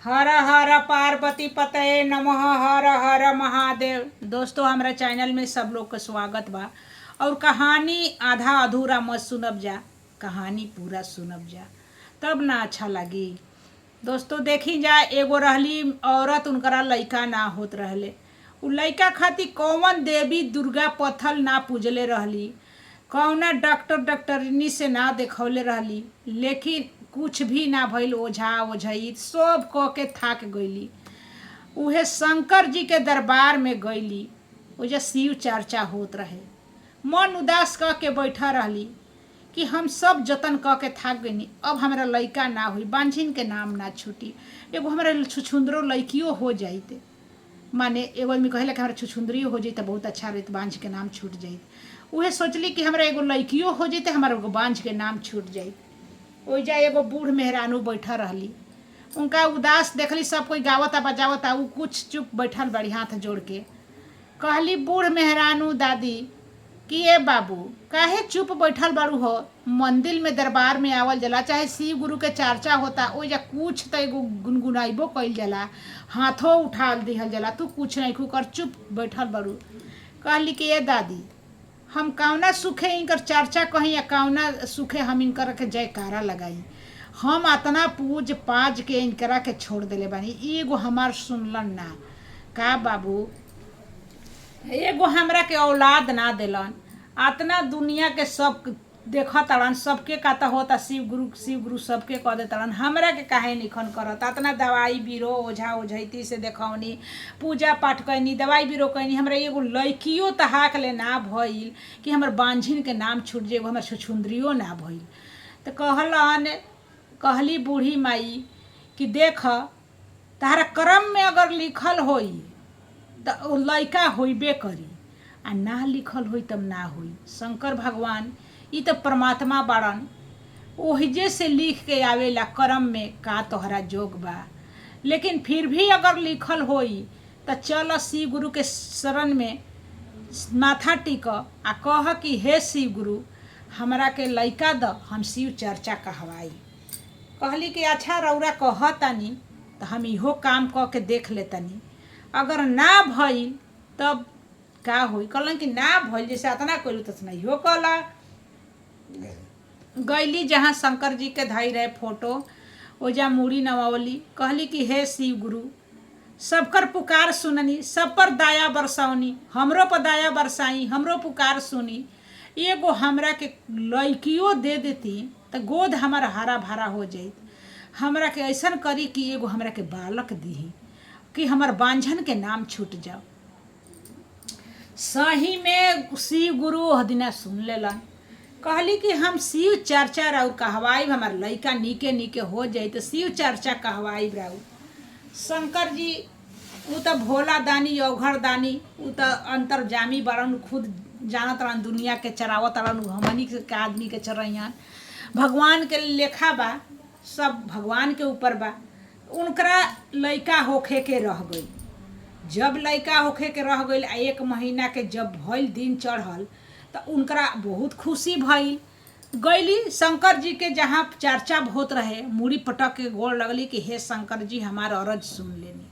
हर हर पार्वती पतये नमः। हर हर महादेव। दोस्तों हमारा चैनल में सब लोग का स्वागत बा। और कहानी आधा अधूरा मत सुनब जा, कहानी पूरा सुनब जा तब ना अच्छा लगी। दोस्तों देखी जा, एगो रहली औरत, उनकरा लइका ना होत रहले। उ लइका खातिर कौन देवी दुर्गा पत्थल ना पूजले रहली, कौना डॉक्टरनी से ना देखौले रहली, लेकिन कुछ भी ना भइल। ओझा ओझई सब क के थाक गईली। उहे शंकर जी के दरबार में गईली। ओजा शिव चर्चा होत रहे। मन उदास क के बैठा रहली कि हम सब जतन क के थाक गईनी, अब हमरा लइका ना हुई, बांझिन के नाम ना छूटी, एगो हमरा छुछुंदरो लइकियो हो जाइते। माने एगो आदमी कहेला कि हमरा छुछुंदरियो हो जाइते बहुत अच्छा रहित, बांझ के नाम छूट जाइत। उहे सोचली कि हमरा एगो लइकियो हो जाइते, हमारा एगो बांझ के नाम छूट जाइत। ओइजा एगो बूढ़ मेहरानू बैठा रहली। उनका उदास देखली, सब कोई गावता बजावता, उ कुछ चुप बैठल बड़ी हाथ जोड़ के। कहली बूढ़ मेहरानू दादी कि ए बाबू काहे चुप बैठल बाड़ू हो? मंदिर में दरबार में आवल जाला, चाहे शिव गुरु के चर्चा होता, ओइजा कुछ तो एगो गुनगुनाइबो कइल जाला, हाथों उठा दिहल जाला, तू कुछ नहीं खू कर चुप बैठल बाड़ू। कहली कि ए दादी हम कौना सुखे इनकर चर्चा कहीं या कौना सुखे हम इनकर के जयकारा लगाई? हम अतना पूज पाज के इनकरा के छोड़ देले बानी, एगो हमार सुनलन ना का बाबू? एगो हमरा के औलाद ना देलन, अतना दुनिया के सब देखा तड़न, सबके कहता होता शिव गुरु सबके कह दे तड़न, हमरा के काहे निखन करत? अतना दवाई बीरो ओझा ओझैती से देखौनी, पूजा पाठ कैनी, दवाई बीरो कैनी, हमरा एगो लइकियो तहाक ले ना भइल कि हमर बांझिन के नाम छूट जाए, एगो हमर छुछुंदरियो ना भइल। तो कहली बूढ़ी माई कि देख तहरा कर्म में अगर लिखल होई तो लइका होइबे करी, आ ना लिखल होई तब ना होई। शंकर भगवान ई तो परमात्मा बाड़न, ओहिजे से लिख के आवेला कर्म में का तोहरा जोग बा। लेकिन फिर भी अगर लिखल होई तो चल शिव गुरु के शरण में माथा टिक आ कह कि हे शिव गुरु हमरा के लइका द, हम शिव चर्चा कहवाई। कहली कि अच्छा रौरा कहतानी तो हम इहो काम क के देख लेतनी, अगर ना भइल तब का होई? कहलन कि ना भइल जैसे अतना कइलू ततना इहो कहला। गईली जहाँ शंकर जी के धाई रहे फोटो, ओजा मूड़ी नवावली। कहली कि हे शिव गुरु सबकर पुकार सुननी, सब पर दया बरसावनी, हमरो पर दया बरसाई, हमरो पुकार सुनी। एगो हमरा के लइकियो दे देती तो गोद हमारा हरा भरा हो जाइत। हमरा के ऐसन करी कि एगो हमरा के बालक दीही कि हमर बांझन के नाम छूट जाओ। सही में शिव गुरु ओह दिना सुन लेलन। कहली कि हम शिव चर्चा राउ कहवाई, हमार लइका नीके नीके हो जाए तो शिव चर्चा कहवाई राउ। शंकर जी उ तो भोला दानी अवघर दानी, उ तो अंतर्जामी बड़न, खुद जानत रहन दुनिया के चरावत रहन, हमनी के आदमी के चरैयन। भगवान के लेखा बा, सब भगवान के ऊपर बा। उनकरा लइका होखे के रह गई। जब लइका होखे के रह गई, 1 महीना के जब भइल, दिन चढ़ल, तो उनकरा बहुत खुशी भइल। गईली शंकर जी के जहाँ चर्चा होत रहे, मूड़ी पटक के गोड़ लगली कि हे शंकर जी हमार अरज सुन लेनी।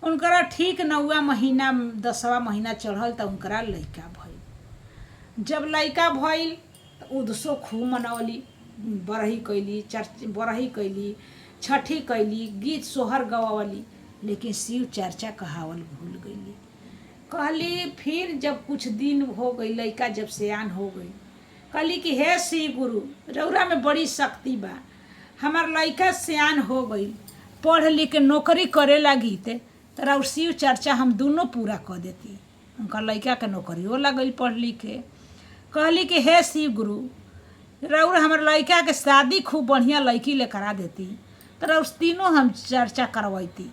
उनकरा ठीक 9वां महीना 10वां महीना चढ़ल तो उनकरा लइका भइल। जब लइका भइल तो उदसो खूब मनौली, बरही कैली, छठी कैली, गीत सोहर गवावली, लेकिन शिव चर्चा कहावल भूल गईली। कहली फिर जब कुछ दिन हो गई, लइका जब सियान हो गई, कहली कि हे शिव गुरु रौरा में बड़ी शक्ति बा, हमार लइका सियान हो गई, पढ़ लिख के नौकरी करे लगी तो और शिव चर्चा हम दोनों पूरा कर देती। उनका लइका के नौकरियों लगल पढ़ लिख के। कहली कि हे शिव गुरु रौरा हमार लइका के शादी खूब बढ़िया लड़की ले करा देती तो रौर तीनों हम चर्चा करवैती।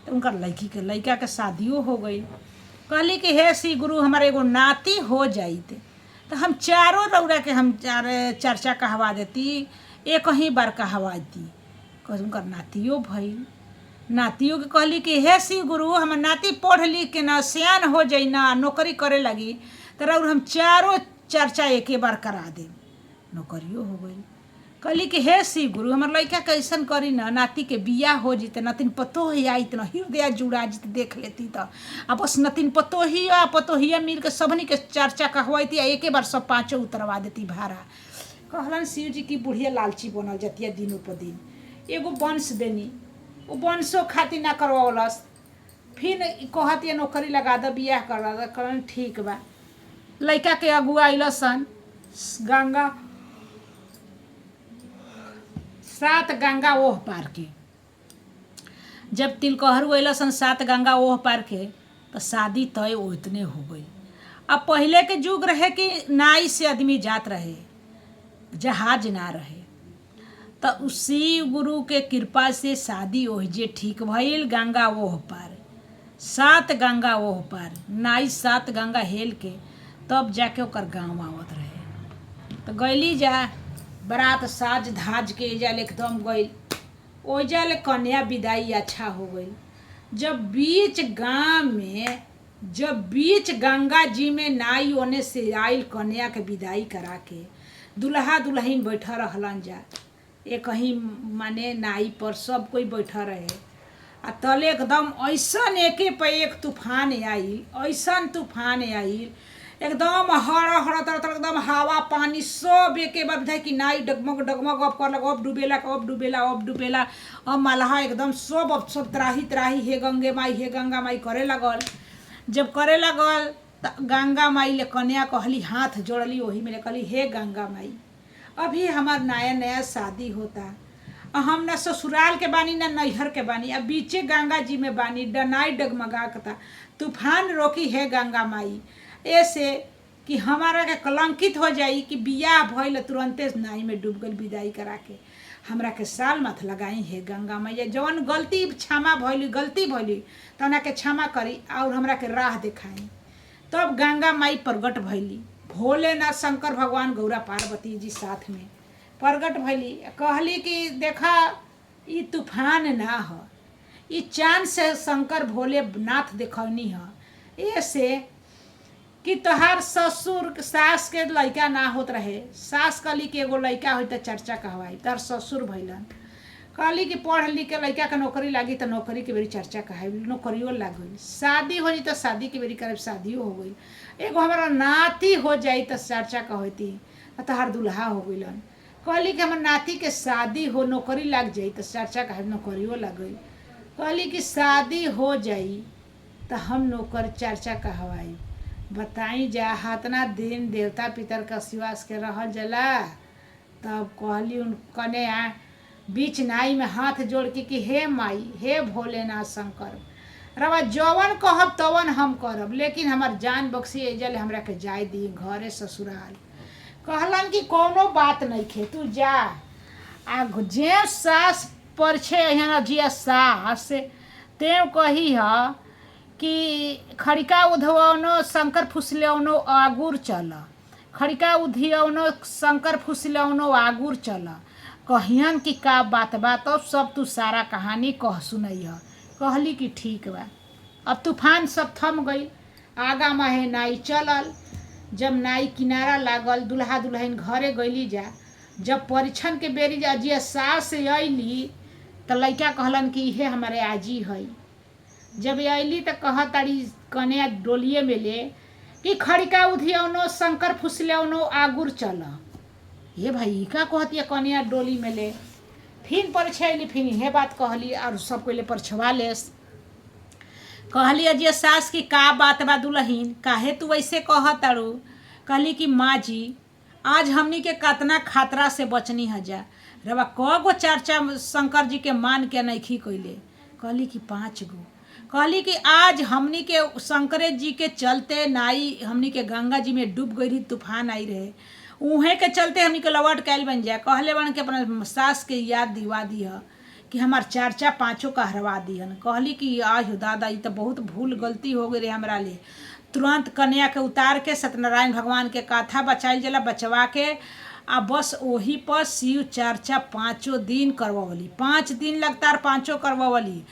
तो उनका लइका के शादियों हो गई। कहली कि हे शिव गुरु हमारे एगो नाती हो जाइत तो हम चारों रौरा के हम चर्चा कहवा देती, एक ही बार कहवाती। कह उनकर नातियों भइल। नातियों के कहली कि हे शिव गुरु हमार नाती पढ़ लिख के ना सियान हो जाई ना, नौकरी करे लगी तो रौर हम चारों चर्चा एके बार करा दे। नौकरियों हो गई। कहली कि हे शिव गुरु हमर लड़का कैसन करी न नाती के बियाह हो जीते नतिन पतोही आई न हृदय जुड़ा जीते देख लेती तो आ बस नतिन पतोहिया पतोहिया मिल के सबनी के चर्चा कहवाती एके बार सब पाँचों उतरवा देती भाड़ा। कहलन शिव जी की बुढ़िया लालची बनल जतिया दिनों पर दिन एगो वंश देनी वो वंशो खातिर ना करवावलस फिर कहतिया नौकरी लगा द बियाह करा द कहलन ठीक बा। लड़का के अगुआ अइलसन गंगा 7 गंगा ओह पार के जब तिलकहरू अइलसन 7 गंगा ओह पार के तो शादी तय उतने हो गई। अब पहले के युग रहे कि नाई से आदमी जात रहे जहाज ना रहे तो शिव गुरु के कृपा से शादी ओहजे ठीक भइल गंगा ओह पार 7 गंगा ओह पार नाई 7 गंगा हेल के तब जाके ओकर गाँव आवत रहे। तो गैली जा बारात साज धाज के एजाल एकदम गई ओजाल कन्या विदाई अच्छा हो गई। जब बीच गंगा जी में नाई ओने से आइल कन्या के विदाई करा के दुल्हा दुल्हन बैठा रहलन जा एक कहीं माने नाई पर सब कोई बैठा रहे आ तले एकदम ऐसन एके पे एक तूफान आइल ऐसन तूफान आइल एकदम हरा हरा तर एकदम हवा पानी सब एके बार बुझाई कि नाई डगमग डगमग अब कर लग अब डूबेला अब डूबेला अब डूबेला अब मल्हा एकदम सब त्राही त्राही हे गंगा माई करे लगल। जब करे लगल तो गंगा माई ले कन्या कहली हाथ जोड़ली वही में कहली हे गंगा माई अभी हमार नया नया शादी होता हम ना ससुराल के बानी ना नैहर के बानी अब बीचे गंगा जी में बानी डनाई डगमगा कता तूफान रोकी है गंगा माई ऐसे कि हमारा के कलंकित हो जाई कि बियाह भइल तुरंते नाई में डूब गई विदाई करा के हमरा के साल मत लगाई है गंगा मैया जवन गलती क्षमा भइली गलती भइली तो ना के क्षमा करी और हमरा के राह दिखाई। तब गंगा माई प्रगट भइली भोलेनाथ शंकर भगवान गौरा पार्वती जी साथ में प्रगट भइली कहली कि देखा ई तूफान ना हो ई चांद से शंकर भोलेनाथ देखौनी ह ऐसे कि तोहार ससुर सास के लड़का ना होत रहे सास कहली कि एगो लड़का हो तो चर्चा कहवाई तार ससुर भइलन कहली कि पढ़ लिख के लड़का के नौकरी लागी तो नौकरी के बेरी चर्चा कहाई नौकरियों लाग गई शादी हो जी तो शादी के बेरी करे शादियों हो गई एगो हमारा नाती हो जाई तो चर्चा कहती तोहार दुल्हा हो गइलन कहली कि हमार नाती के शादी हो नौकरी लाग जाई तो चर्चा कहे नौकरियों लग गई कहली कि शादी हो जाई तो हम नौकर चर्चा कहवाई बताई जा हाथना दिन देवता पितर का शिवास के रहल जला। तब कहली उन कन्या बीच नाई में हाथ जोड़ के कि हे माई हे भोलेनाथ शंकर रवा जवन कहब तवन हम करब लेकिन हमार जान बख्शी एजल हमरा के जाय दी घरे ससुराल। कहलन कि कोनो बात नहीं खे तू जा आ जे सास पर छे यहाँ जिया सास ते कही ह कि खड़िका उधवनो शंकर फुसलौनो आगुर चल खड़िका उधियौनो शंकर फुसलौनो आगुर चल कहियन कि का बात तो सब तू सारा कहानी कह सुनई ह। कहली कि ठीक बा। अब तूफान सब थम गई आगा माहे नाई चलल। जब नाई किनारा लागल दुल्हा दुल्हन घरे गईली जा जब परीक्षण के बेरी जा जिया सास अइली तो लड़का कहलन कि इहे हमारे आजी है। जब अइली तो कह तारी कन्या डोलिए में ले कि खड़िका उधियौनो शंकर फुसलौनो आगुर चल। ये भाई का कहती कन्या डोली में ले फिर परछैली फिर इहे बात कहली और सब कोई ले परछवा लेस। कहली अजिया सास की का बात बा दुल्हन काहे तू वैसे कह तारू। कहली कि माँ जी आज हमनी के कतना खतरा से बचनी हजा रवा कगो चर्चा शंकर जी के मान के नइखी कइले। कहली कि 5 गो। कहली कि आज हमनी के शंकरे जी के चलते नाई हमनी के गंगा जी में डूब गई रही तूफान आई रहे उहे के चलते हमनी के लौट कैल बन जाए। कहले बन के अपना सास के याद दिवा दिया कि हमार चर्चा 5 कहरवा दिहन। कहली कि आह दादा ये तो बहुत भूल गलती हो गई रे हमरा ले। तुरंत कन्या के उतार के सत्यनारायण भगवान के कथा बचाइल जला बचवा के आ बस वही पर शिव चर्चा 5 दिन करवली 5 दिन लगातार 5 करवली।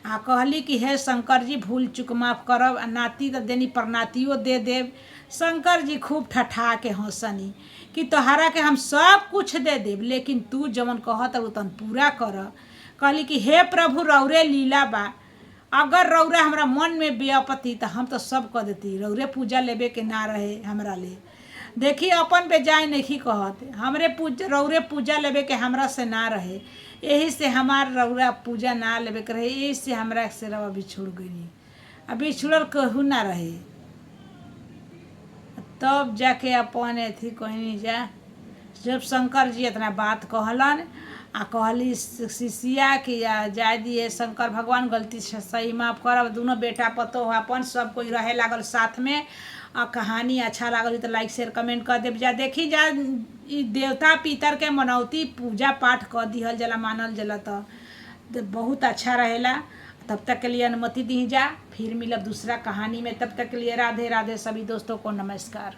आ कहली कि हे शंकर जी भूल चुक माफ करब नाती तो देनी पर नातियों दे देव शंकर जी खूब ठठा के हंसनी कि तोहरा के हम सब कुछ दे देब, लेकिन तू जवन कहत उ तन पूरा कर। कहली कि हे प्रभु रौरे लीला बा, अगर रौरे हमरा मन में बेअपति तो हम तो सब कह देती, रौरे पूजा लेबे के ना रहे हमरा ले। देखी अपन बेजाय नहीं कहत, हमरे रौरे पूजा लेबे के हमरा से ना रहे, यही से हमार रौरा पूजा ना लेबे के रहे, यही से हमरा से रवा बिछुड़ गई। अब बिछुड़ल कहू ना रहे। तब जाके अपन अथी कहनी जा, जब शंकर जी इतना बात कहलन आ कहली शिष्या कि जाय दिए शंकर भगवान, गलती से सही माफ करब। दोनों बेटा पतोह अपन सब कोई रहे लागल साथ में। आ कहानी अच्छा लागल तो लाइक शेयर कमेंट कर देव जा। देखी जा ई देवता पितर के मनौती पूजा पाठ कर दिहल जला, मानल जला तो बहुत अच्छा रहेला। तब तक के लिए अनुमति दी जा, फिर मिलब दूसरा कहानी में। तब तक के लिए राधे राधे सभी दोस्तों को नमस्कार।